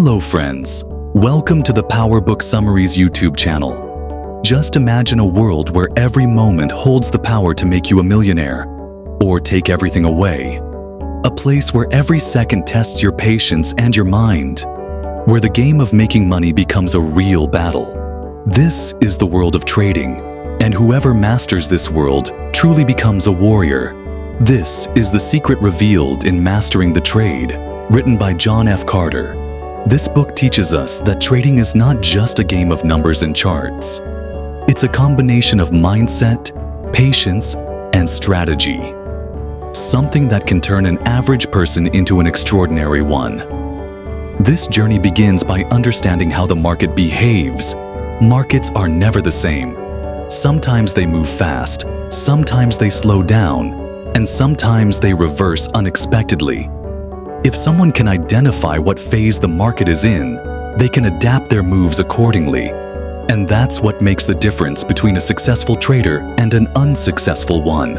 Hello friends, welcome to the Power Book Summaries YouTube channel. Just imagine a world where every moment holds the power to make you a millionaire, or take everything away. A place where every second tests your patience and your mind, where the game of making money becomes a real battle. This is the world of trading, and whoever masters this world truly becomes a warrior. This is the secret revealed in Mastering the Trade, written by John F. Carter. This book teaches us that trading is not just a game of numbers and charts. It's a combination of mindset, patience, and strategy. Something that can turn an average person into an extraordinary one. This journey begins by understanding how the market behaves. Markets are never the same. Sometimes they move fast, sometimes they slow down, and sometimes they reverse unexpectedly. If someone can identify what phase the market is in, they can adapt their moves accordingly. And that's what makes the difference between a successful trader and an unsuccessful one.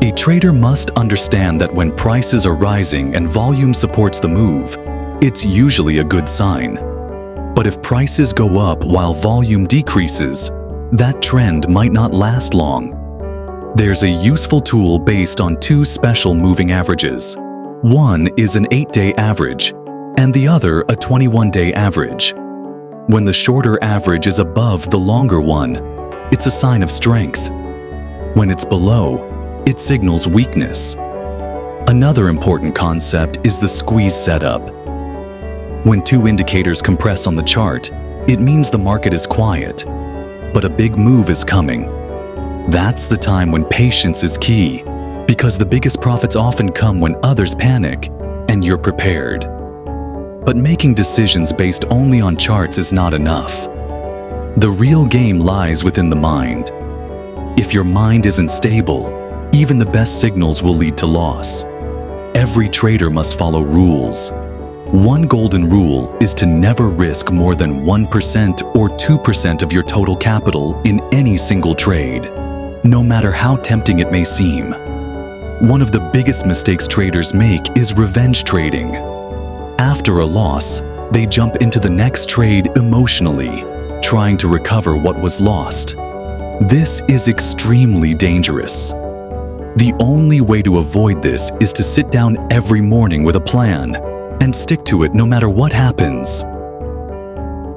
A trader must understand that when prices are rising and volume supports the move, it's usually a good sign. But if prices go up while volume decreases, that trend might not last long. There's a useful tool based on two special moving averages. One is an 8-day average, and the other a 21-day average. When the shorter average is above the longer one, it's a sign of strength. When it's below, it signals weakness. Another important concept is the squeeze setup. When two indicators compress on the chart, it means the market is quiet, but a big move is coming. That's the time when patience is key, because the biggest profits often come when others panic and you're prepared. But making decisions based only on charts is not enough. The real game lies within the mind. If your mind isn't stable, even the best signals will lead to loss. Every trader must follow rules. One golden rule is to never risk more than 1% or 2% of your total capital in any single trade, no matter how tempting it may seem. One of the biggest mistakes traders make is revenge trading. After a loss, they jump into the next trade emotionally, trying to recover what was lost. This is extremely dangerous. The only way to avoid this is to sit down every morning with a plan and stick to it no matter what happens.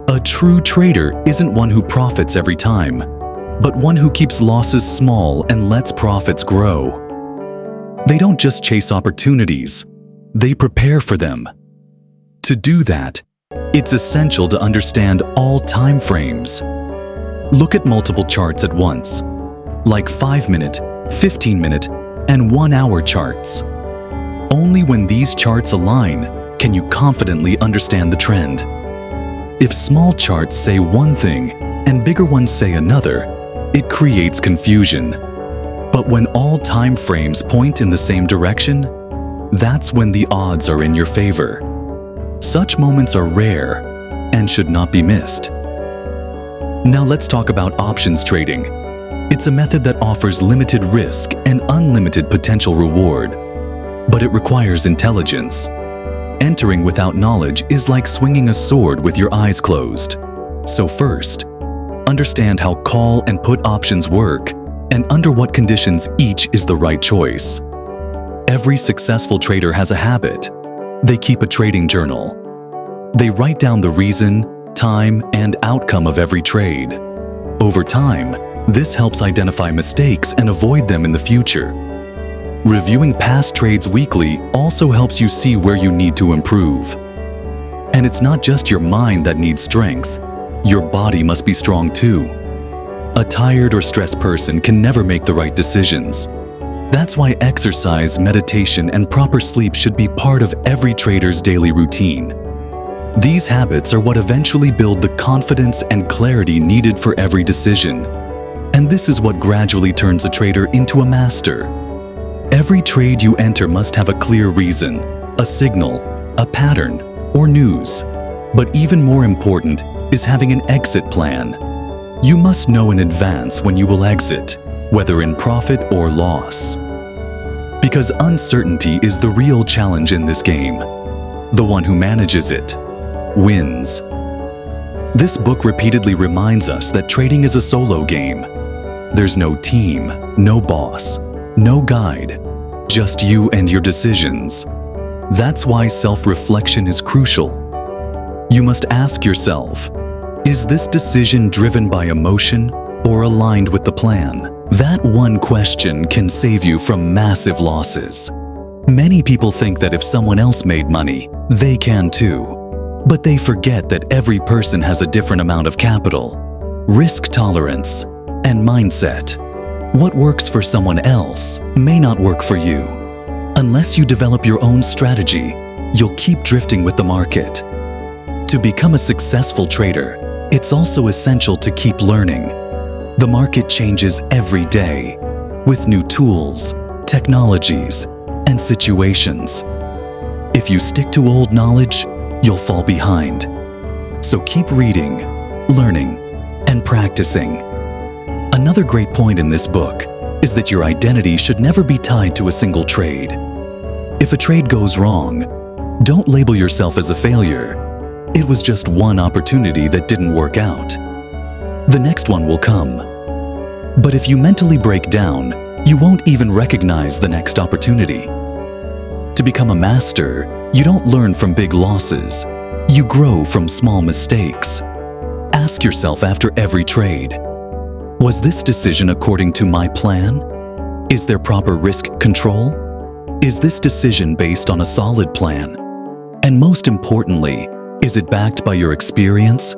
A true trader isn't one who profits every time, but one who keeps losses small and lets profits grow. They don't just chase opportunities, they prepare for them. To do that, it's essential to understand all time frames. Look at multiple charts at once, like 5-minute, 15-minute, and 1-hour charts. Only when these charts align can you confidently understand the trend. If small charts say one thing and bigger ones say another, it creates confusion. But when all time frames point in the same direction, that's when the odds are in your favor. Such moments are rare and should not be missed. Now let's talk about options trading. It's a method that offers limited risk and unlimited potential reward, but it requires intelligence. Entering without knowledge is like swinging a sword with your eyes closed. So first, understand how call and put options work and under what conditions each is the right choice. Every successful trader has a habit. They keep a trading journal. They write down the reason, time, and outcome of every trade. Over time, this helps identify mistakes and avoid them in the future. Reviewing past trades weekly also helps you see where you need to improve. And it's not just your mind that needs strength. Your body must be strong too. A tired or stressed person can never make the right decisions. That's why exercise, meditation, and proper sleep should be part of every trader's daily routine. These habits are what eventually build the confidence and clarity needed for every decision. And this is what gradually turns a trader into a master. Every trade you enter must have a clear reason, a signal, a pattern, or news. But even more important is having an exit plan. You must know in advance when you will exit, whether in profit or loss. Because uncertainty is the real challenge in this game. The one who manages it wins. This book repeatedly reminds us that trading is a solo game. There's no team, no boss, no guide, just you and your decisions. That's why self-reflection is crucial. You must ask yourself, is this decision driven by emotion or aligned with the plan? That one question can save you from massive losses. Many people think that if someone else made money, they can too. But they forget that every person has a different amount of capital, risk tolerance, and mindset. What works for someone else may not work for you. Unless you develop your own strategy, you'll keep drifting with the market. To become a successful trader, it's also essential to keep learning. The market changes every day, with new tools, technologies, and situations. If you stick to old knowledge, you'll fall behind. So keep reading, learning, and practicing. Another great point in this book is that your identity should never be tied to a single trade. If a trade goes wrong, don't label yourself as a failure. It was just one opportunity that didn't work out. The next one will come. But if you mentally break down, you won't even recognize the next opportunity. To become a master, you don't learn from big losses. You grow from small mistakes. Ask yourself after every trade, was this decision according to my plan? Is there proper risk control? Is this decision based on a solid plan? And most importantly, is it backed by your experience?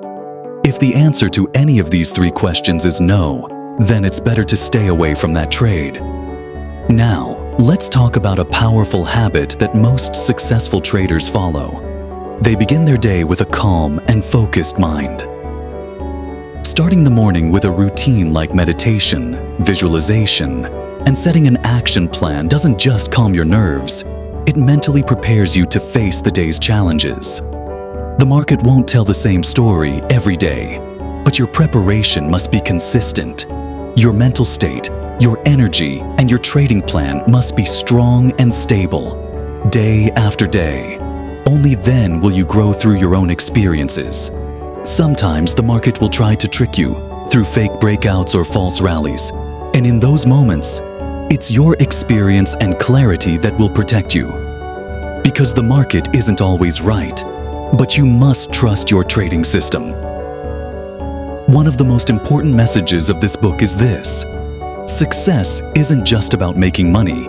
If the answer to any of these three questions is no, then it's better to stay away from that trade. Now, let's talk about a powerful habit that most successful traders follow. They begin their day with a calm and focused mind. Starting the morning with a routine like meditation, visualization, and setting an action plan doesn't just calm your nerves, it mentally prepares you to face the day's challenges. The market won't tell the same story every day, but your preparation must be consistent. Your mental state, your energy, and your trading plan must be strong and stable, day after day. Only then will you grow through your own experiences. Sometimes the market will try to trick you through fake breakouts or false rallies, and in those moments, it's your experience and clarity that will protect you. Because the market isn't always right, but you must trust your trading system. One of the most important messages of this book is this: success isn't just about making money,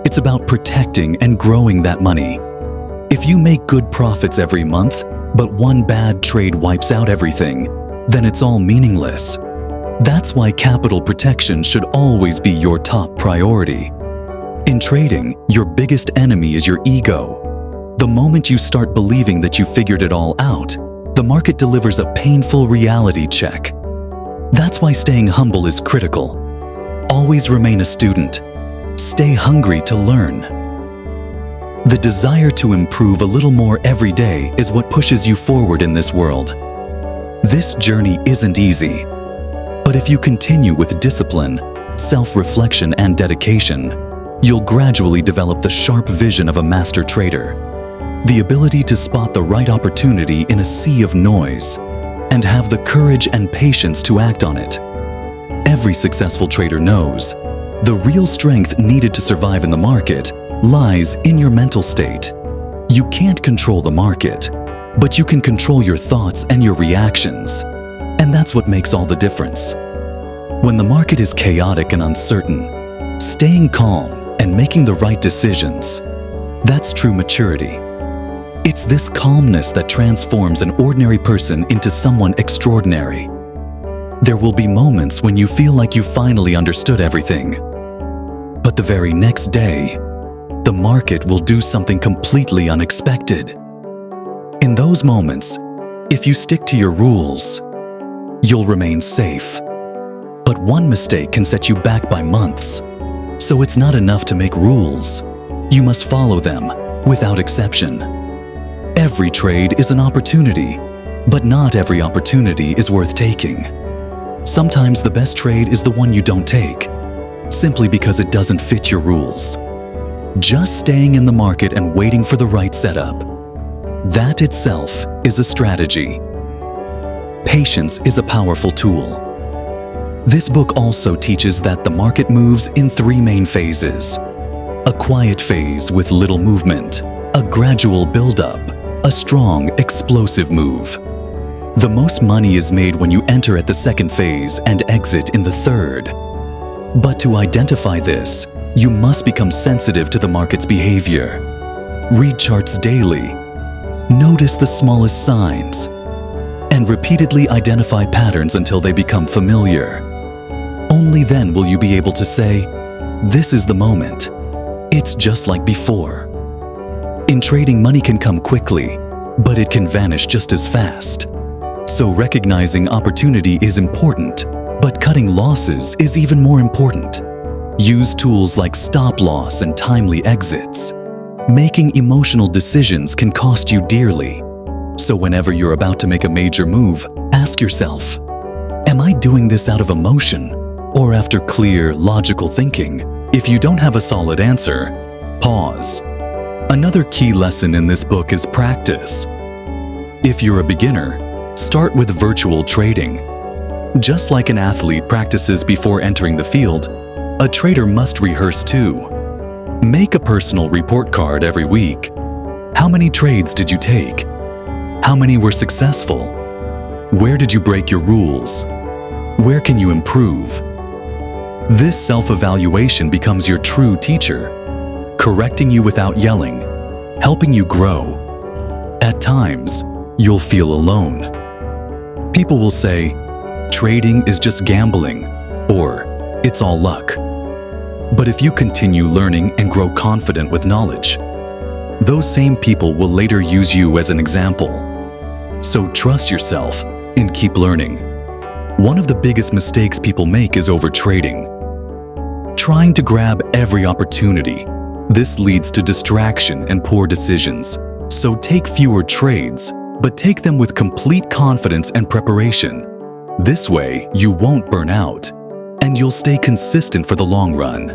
it's about protecting and growing that money. If you make good profits every month, but one bad trade wipes out everything, then it's all meaningless. That's why capital protection should always be your top priority. In trading, your biggest enemy is your ego. The moment you start believing that you figured it all out, the market delivers a painful reality check. That's why staying humble is critical. Always remain a student. Stay hungry to learn. The desire to improve a little more every day is what pushes you forward in this world. This journey isn't easy, but if you continue with discipline, self-reflection, and dedication, you'll gradually develop the sharp vision of a master trader. The ability to spot the right opportunity in a sea of noise, and have the courage and patience to act on it. Every successful trader knows the real strength needed to survive in the market lies in your mental state. You can't control the market, but you can control your thoughts and your reactions. And that's what makes all the difference. When the market is chaotic and uncertain, staying calm and making the right decisions, that's true maturity. It's this calmness that transforms an ordinary person into someone extraordinary. There will be moments when you feel like you finally understood everything. But the very next day, the market will do something completely unexpected. In those moments, if you stick to your rules, you'll remain safe. But one mistake can set you back by months. So it's not enough to make rules. You must follow them without exception. Every trade is an opportunity, but not every opportunity is worth taking. Sometimes the best trade is the one you don't take, simply because it doesn't fit your rules. Just staying in the market and waiting for the right setup. That itself is a strategy. Patience is a powerful tool. This book also teaches that the market moves in 3 main phases. A quiet phase with little movement, a gradual build-up, a strong, explosive move. The most money is made when you enter at the second phase and exit in the third. But to identify this, you must become sensitive to the market's behavior. Read charts daily, notice the smallest signs, and repeatedly identify patterns until they become familiar. Only then will you be able to say, "This is the moment. It's just like before." In trading, money can come quickly, but it can vanish just as fast. So recognizing opportunity is important, but cutting losses is even more important. Use tools like stop loss and timely exits. Making emotional decisions can cost you dearly. So whenever you're about to make a major move, ask yourself, am I doing this out of emotion or after clear, logical thinking? If you don't have a solid answer, pause. Another key lesson in this book is practice. If you're a beginner, start with virtual trading. Just like an athlete practices before entering the field, a trader must rehearse too. Make a personal report card every week. How many trades did you take? How many were successful? Where did you break your rules? Where can you improve? This self-evaluation becomes your true teacher, correcting you without yelling, helping you grow. At times, you'll feel alone. People will say, trading is just gambling, or it's all luck. But if you continue learning and grow confident with knowledge, those same people will later use you as an example. So trust yourself and keep learning. One of the biggest mistakes people make is overtrading. Trying to grab every opportunity. This leads to distraction and poor decisions. So take fewer trades, but take them with complete confidence and preparation. This way, you won't burn out, and you'll stay consistent for the long run.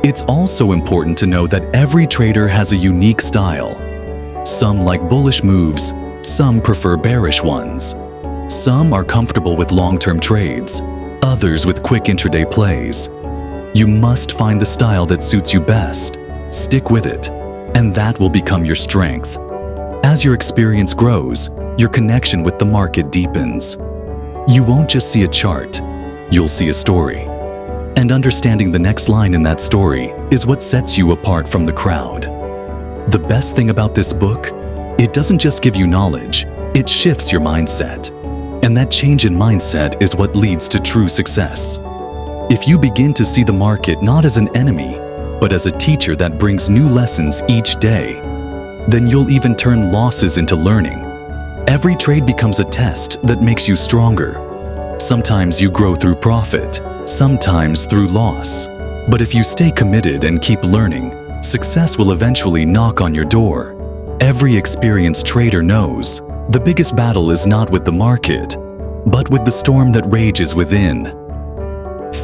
It's also important to know that every trader has a unique style. Some like bullish moves, some prefer bearish ones. Some are comfortable with long-term trades, others with quick intraday plays. You must find the style that suits you best, stick with it, and that will become your strength. As your experience grows, your connection with the market deepens. You won't just see a chart, you'll see a story. And understanding the next line in that story is what sets you apart from the crowd. The best thing about this book, it doesn't just give you knowledge, it shifts your mindset. And that change in mindset is what leads to true success. If you begin to see the market not as an enemy, but as a teacher that brings new lessons each day, then you'll even turn losses into learning. Every trade becomes a test that makes you stronger. Sometimes you grow through profit, sometimes through loss. But if you stay committed and keep learning, success will eventually knock on your door. Every experienced trader knows the biggest battle is not with the market, but with the storm that rages within.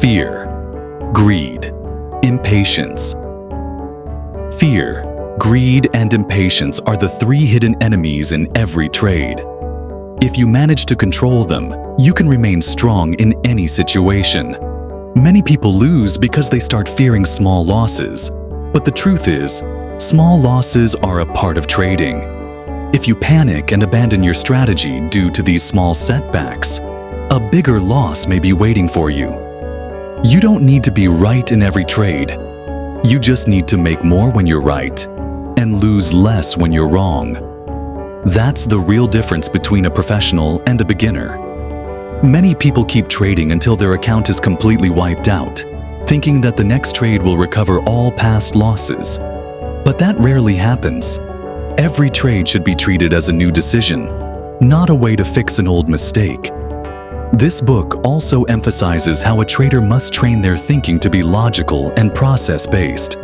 Fear, greed, impatience. Fear, greed, and impatience are the 3 hidden enemies in every trade. If you manage to control them, you can remain strong in any situation. Many people lose because they start fearing small losses. But the truth is, small losses are a part of trading. If you panic and abandon your strategy due to these small setbacks, a bigger loss may be waiting for you. You don't need to be right in every trade. You just need to make more when you're right and lose less when you're wrong. That's the real difference between a professional and a beginner. Many people keep trading until their account is completely wiped out, thinking that the next trade will recover all past losses. But that rarely happens. Every trade should be treated as a new decision, not a way to fix an old mistake. This book also emphasizes how a trader must train their thinking to be logical and process-based.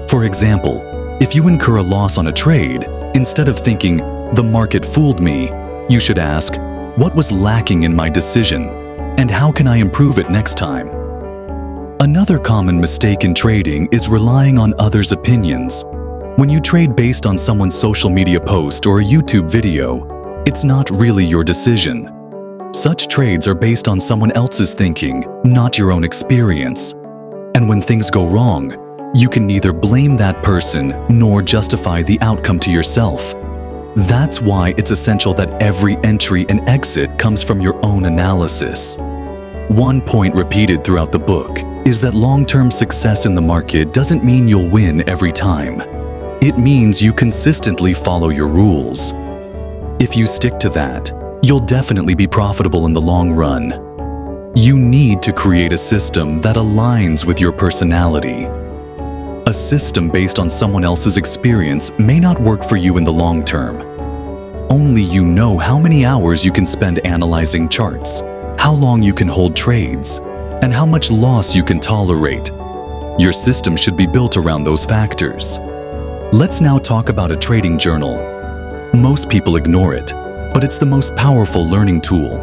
For example, if you incur a loss on a trade, instead of thinking, "The market fooled me," you should ask, "What was lacking in my decision, and how can I improve it next time?" Another common mistake in trading is relying on others' opinions. When you trade based on someone's social media post or a YouTube video, it's not really your decision. Such trades are based on someone else's thinking, not your own experience. And when things go wrong, you can neither blame that person nor justify the outcome to yourself. That's why it's essential that every entry and exit comes from your own analysis. One point repeated throughout the book is that long-term success in the market doesn't mean you'll win every time. It means you consistently follow your rules. If you stick to that, you'll definitely be profitable in the long run. You need to create a system that aligns with your personality. A system based on someone else's experience may not work for you in the long term. Only you know how many hours you can spend analyzing charts, how long you can hold trades, and how much loss you can tolerate. Your system should be built around those factors. Let's now talk about a trading journal. Most people ignore it, but it's the most powerful learning tool.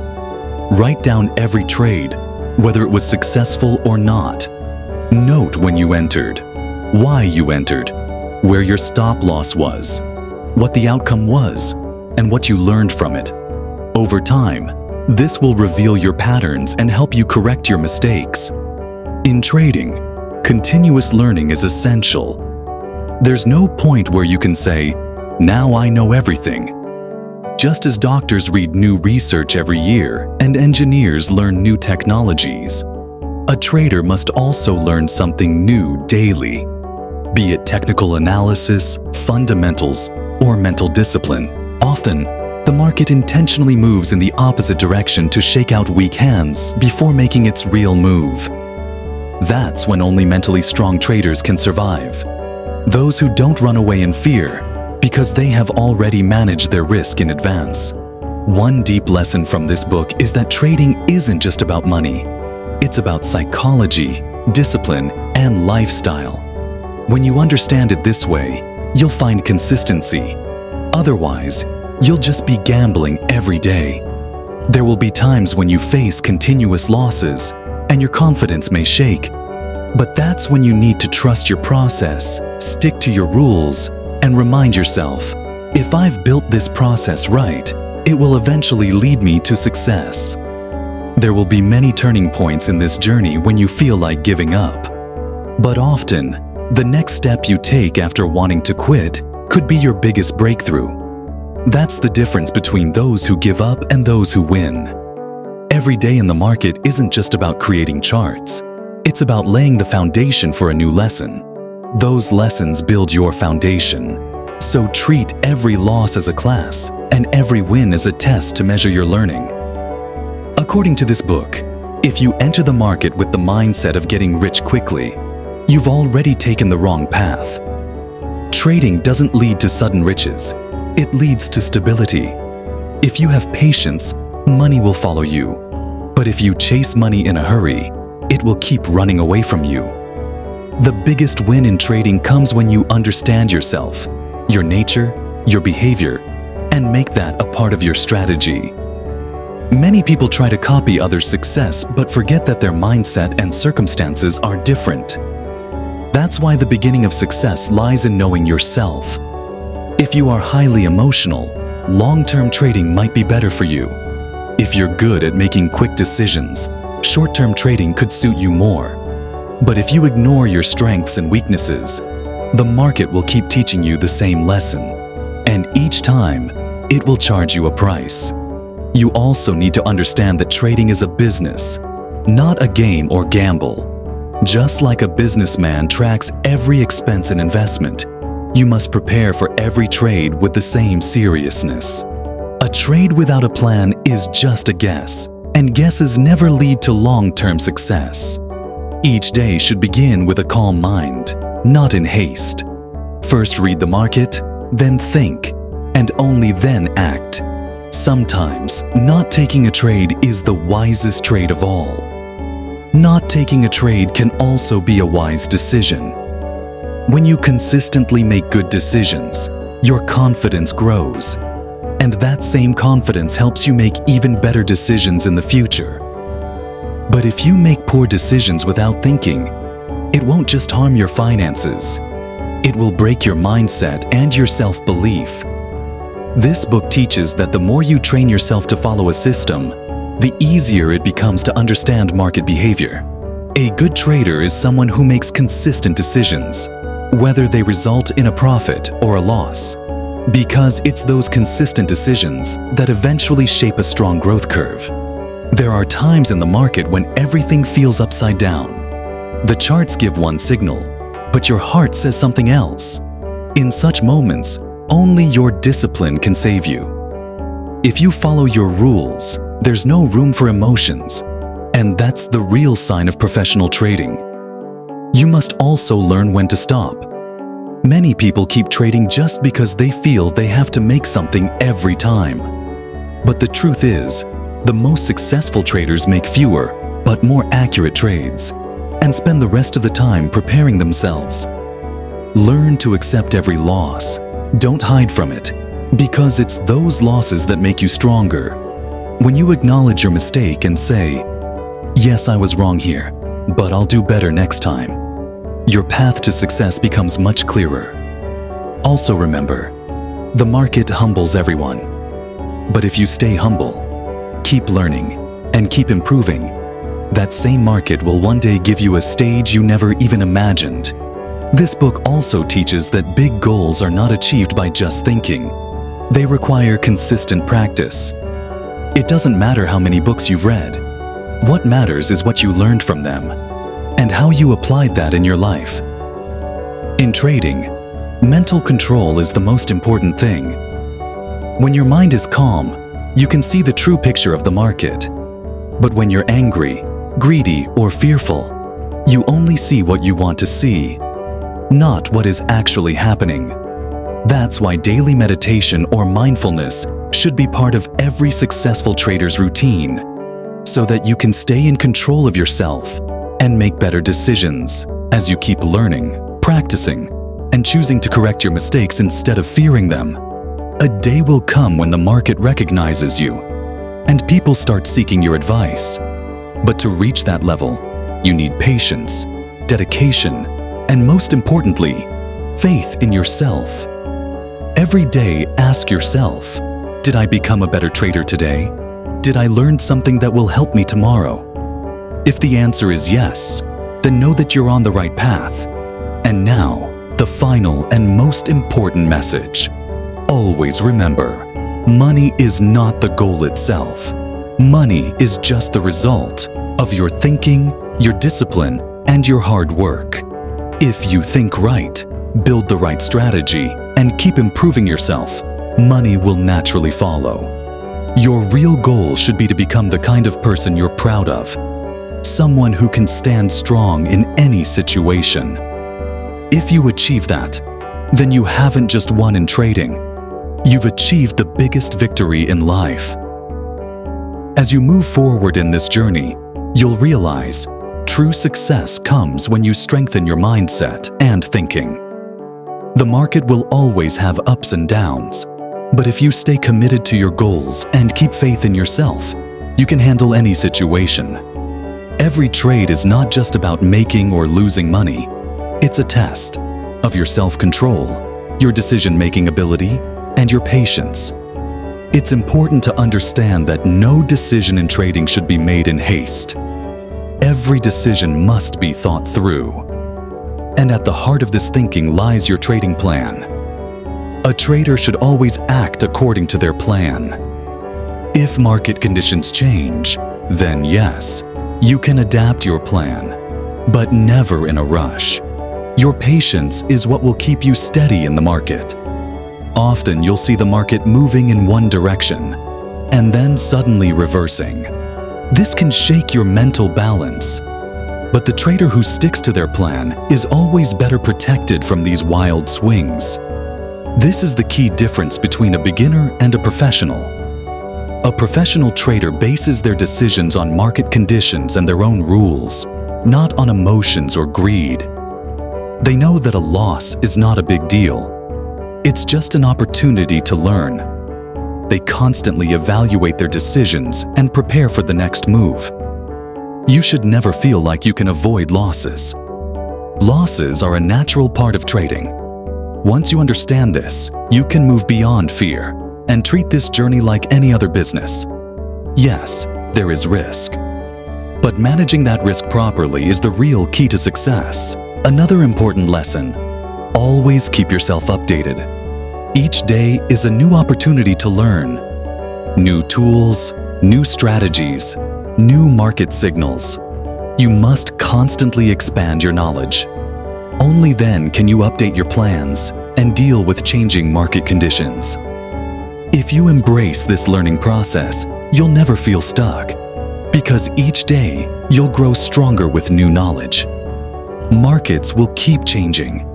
Write down every trade, whether it was successful or not. Note when you entered, why you entered, where your stop loss was, what the outcome was, and what you learned from it. Over time, this will reveal your patterns and help you correct your mistakes. In trading, continuous learning is essential. There's no point where you can say, "Now I know everything." Just as doctors read new research every year and engineers learn new technologies, a trader must also learn something new daily. Be it technical analysis, fundamentals, or mental discipline. Often, the market intentionally moves in the opposite direction to shake out weak hands before making its real move. That's when only mentally strong traders can survive. Those who don't run away in fear because they have already managed their risk in advance. One deep lesson from this book is that trading isn't just about money. It's about psychology, discipline, and lifestyle. When you understand it this way, you'll find consistency. Otherwise, you'll just be gambling every day. There will be times when you face continuous losses and your confidence may shake. But that's when you need to trust your process, stick to your rules, and remind yourself, if I've built this process right, it will eventually lead me to success. There will be many turning points in this journey when you feel like giving up. But often, the next step you take after wanting to quit could be your biggest breakthrough. That's the difference between those who give up and those who win. Every day in the market isn't just about creating charts. It's about laying the foundation for a new lesson. Those lessons build your foundation. So treat every loss as a class and every win as a test to measure your learning. According to this book, if you enter the market with the mindset of getting rich quickly, you've already taken the wrong path. Trading doesn't lead to sudden riches. It leads to stability. If you have patience, money will follow you. But if you chase money in a hurry, it will keep running away from you. The biggest win in trading comes when you understand yourself, your nature, your behavior, and make that a part of your strategy. Many people try to copy others' success but forget that their mindset and circumstances are different. That's why the beginning of success lies in knowing yourself. If you are highly emotional, long-term trading might be better for you. If you're good at making quick decisions, short-term trading could suit you more. But if you ignore your strengths and weaknesses, the market will keep teaching you the same lesson. And each time, it will charge you a price. You also need to understand that trading is a business, not a game or gamble. Just like a businessman tracks every expense and investment, you must prepare for every trade with the same seriousness. A trade without a plan is just a guess, and guesses never lead to long-term success. Each day should begin with a calm mind, not in haste. First read the market, then think, and only then act. Sometimes, not taking a trade is the wisest trade of all. Not taking a trade can also be a wise decision. When you consistently make good decisions, your confidence grows. And that same confidence helps you make even better decisions in the future. But if you make poor decisions without thinking, it won't just harm your finances. It will break your mindset and your self-belief. This book teaches that the more you train yourself to follow a system, the easier it becomes to understand market behavior. A good trader is someone who makes consistent decisions, whether they result in a profit or a loss, because it's those consistent decisions that eventually shape a strong growth curve. There are times in the market when everything feels upside down. The charts give one signal, but your heart says something else. In such moments, only your discipline can save you. If you follow your rules, there's no room for emotions, and that's the real sign of professional trading. You must also learn when to stop. Many people keep trading just because they feel they have to make something every time. But the truth is, the most successful traders make fewer but more accurate trades and spend the rest of the time preparing themselves. Learn to accept every loss. Don't hide from it, because it's those losses that make you stronger. When you acknowledge your mistake and say, "Yes, I was wrong here, but I'll do better next time," your path to success becomes much clearer. Also remember, the market humbles everyone. But if you stay humble, keep learning, and keep improving, that same market will one day give you a stage you never even imagined. This book also teaches that big goals are not achieved by just thinking. They require consistent practice. It doesn't matter how many books you've read. What matters is what you learned from them and how you applied that in your life. In trading, mental control is the most important thing. When your mind is calm, you can see the true picture of the market. But when you're angry, greedy, or fearful, you only see what you want to see, not what is actually happening. That's why daily meditation or mindfulness should be part of every successful trader's routine, so that you can stay in control of yourself and make better decisions as you keep learning, practicing, and choosing to correct your mistakes instead of fearing them. A day will come when the market recognizes you, and people start seeking your advice. But to reach that level, you need patience, dedication, and most importantly, faith in yourself. Every day, ask yourself, did I become a better trader today? Did I learn something that will help me tomorrow? If the answer is yes, then know that you're on the right path. And now, the final and most important message. Always remember, money is not the goal itself. Money is just the result of your thinking, your discipline, and your hard work. If you think right, build the right strategy, and keep improving yourself, money will naturally follow. Your real goal should be to become the kind of person you're proud of. Someone who can stand strong in any situation. If you achieve that, then you haven't just won in trading. You've achieved the biggest victory in life. As you move forward in this journey, you'll realize true success comes when you strengthen your mindset and thinking. The market will always have ups and downs, but if you stay committed to your goals and keep faith in yourself, you can handle any situation. Every trade is not just about making or losing money. It's a test of your self-control, your decision-making ability, and your patience. It's important to understand that no decision in trading should be made in haste. Every decision must be thought through. And at the heart of this thinking lies your trading plan. A trader should always act according to their plan. If market conditions change, then yes, you can adapt your plan, but never in a rush. Your patience is what will keep you steady in the market. Often you'll see the market moving in one direction and then suddenly reversing. This can shake your mental balance. But the trader who sticks to their plan is always better protected from these wild swings. This is the key difference between a beginner and a professional. A professional trader bases their decisions on market conditions and their own rules, not on emotions or greed. They know that a loss is not a big deal. It's just an opportunity to learn. They constantly evaluate their decisions and prepare for the next move. You should never feel like you can avoid losses. Losses are a natural part of trading, Once you understand this, you can move beyond fear and treat this journey like any other business. Yes, there is risk, but managing that risk properly is the real key to success. Another important lesson: always keep yourself updated. Each day is a new opportunity to learn. New tools, new strategies, new market signals. You must constantly expand your knowledge. Only then can you update your plans and deal with changing market conditions. If you embrace this learning process, you'll never feel stuck, because each day you'll grow stronger with new knowledge. Markets will keep changing,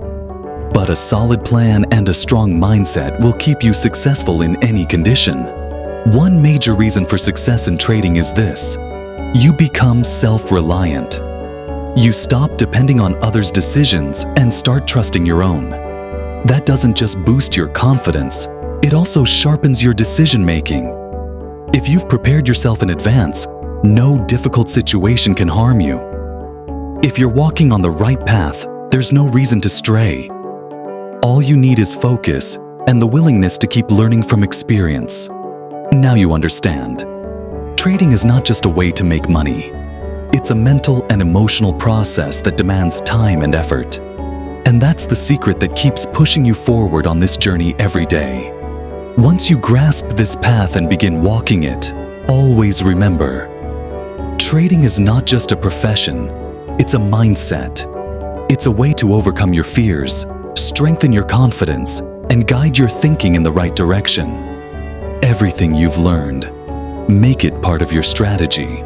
but a solid plan and a strong mindset will keep you successful in any condition. One major reason for success in trading is this: you become self-reliant. You stop depending on others' decisions and start trusting your own. That doesn't just boost your confidence, it also sharpens your decision-making. If you've prepared yourself in advance, no difficult situation can harm you. If you're walking on the right path, there's no reason to stray. All you need is focus and the willingness to keep learning from experience. Now you understand. Trading is not just a way to make money. It's a mental and emotional process that demands time and effort. And that's the secret that keeps pushing you forward on this journey every day. Once you grasp this path and begin walking it, always remember, trading is not just a profession, it's a mindset. It's a way to overcome your fears, strengthen your confidence, and guide your thinking in the right direction. Everything you've learned, make it part of your strategy.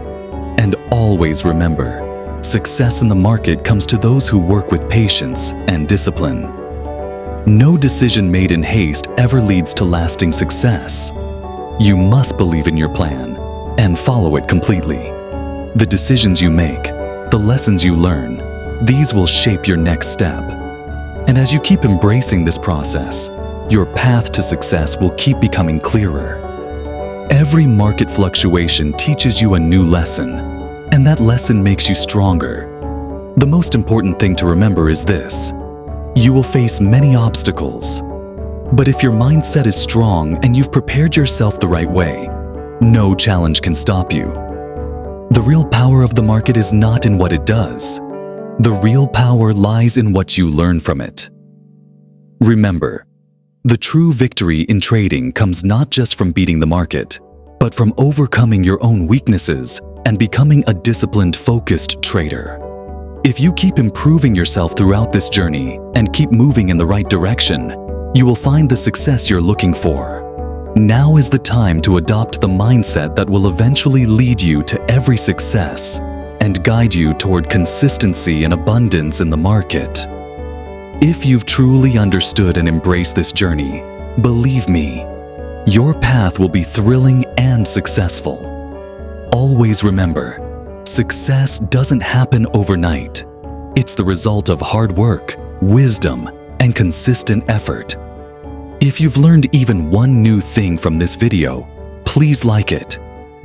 And always remember, success in the market comes to those who work with patience and discipline. No decision made in haste ever leads to lasting success. You must believe in your plan and follow it completely. The decisions you make, the lessons you learn, these will shape your next step. And as you keep embracing this process, your path to success will keep becoming clearer. Every market fluctuation teaches you a new lesson, and that lesson makes you stronger. The most important thing to remember is this: you will face many obstacles, but if your mindset is strong and you've prepared yourself the right way, no challenge can stop you. The real power of the market is not in what it does. The real power lies in what you learn from it. Remember, the true victory in trading comes not just from beating the market, but from overcoming your own weaknesses and becoming a disciplined, focused trader. If you keep improving yourself throughout this journey and keep moving in the right direction, you will find the success you're looking for. Now is the time to adopt the mindset that will eventually lead you to every success and guide you toward consistency and abundance in the market. If you've truly understood and embraced this journey, believe me, your path will be thrilling and successful. Always remember, success doesn't happen overnight. It's the result of hard work, wisdom, and consistent effort. If you've learned even one new thing from this video, please like it.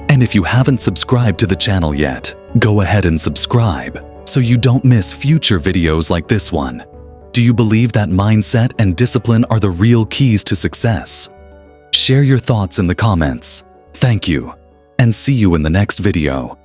And if you haven't subscribed to the channel yet, go ahead and subscribe so you don't miss future videos like this one. Do you believe that mindset and discipline are the real keys to success? Share your thoughts in the comments. Thank you, and see you in the next video.